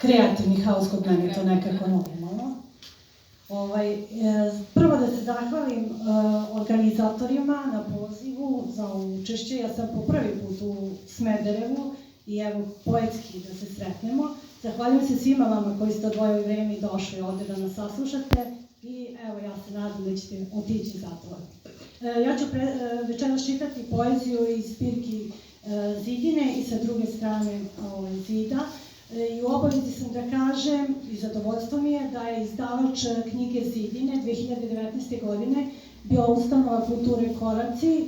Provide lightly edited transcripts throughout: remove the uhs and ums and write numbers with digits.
kreativni haos kod mene, to nekako normalno. Prvo da se zahvalim organizatorima na pozivu za učešće. Ja sam po prvi put u Smederevu i evo poetski da se sretnemo. Zahvaljujem se svima vama koji ste odvojili vreme i došli ovde da nas saslušate i evo ja se nadam da ćete otići zatvor. Ja ću večeras čitati poeziju iz zbirki Zidine i sa druge strane Zida. I u obavezi sam da kažem, i zadovoljstvo mi je, da je izdavač knjige Zidine 2019. godine bio ustanova kulture Koraci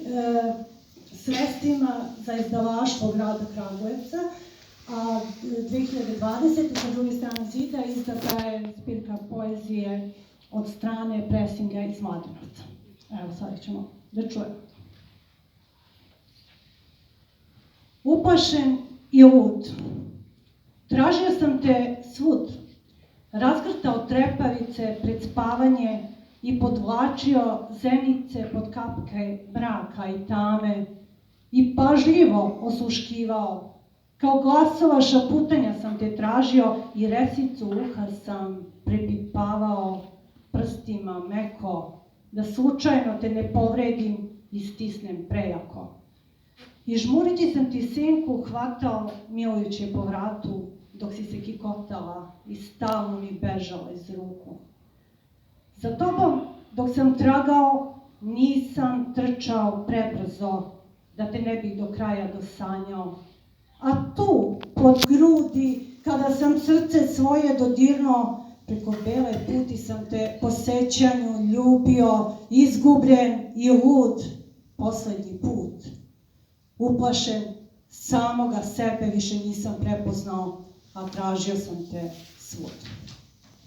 sredstvima za izdavaštvo grada Kragujevca, a 2020. sa druge strane Zida izdata je zbirka poezije od strane Presinga iz Mladenovca. Evo, sad ćemo da čujemo. Uplašen i lud. Tražio sam te svud, razgrtao trepavice pred spavanje i podvlačio zenice pod kapke mraka i tame i pažljivo osluškivao. Kao glasova šaputanja sam te tražio i resicu uha sam prepipavao prstima meko, da slučajno te ne povredim i stisnem prejako. I žmurići sam ti senku hvatao milujući po vratu, dok si se kikotala i stalno mi bežala iz ruku. Za tobom, dok sam tragao, nisam trčao prebrzo, da te ne bih do kraja dosanjao. A tu, pod grudi, kada sam srce svoje dodirnuo, preko bele puti sam te po sećanju ljubio, izgubljen i lud, poslednji put. Uplašen, samoga sebe više nisam prepoznao, a tražio sam te svud.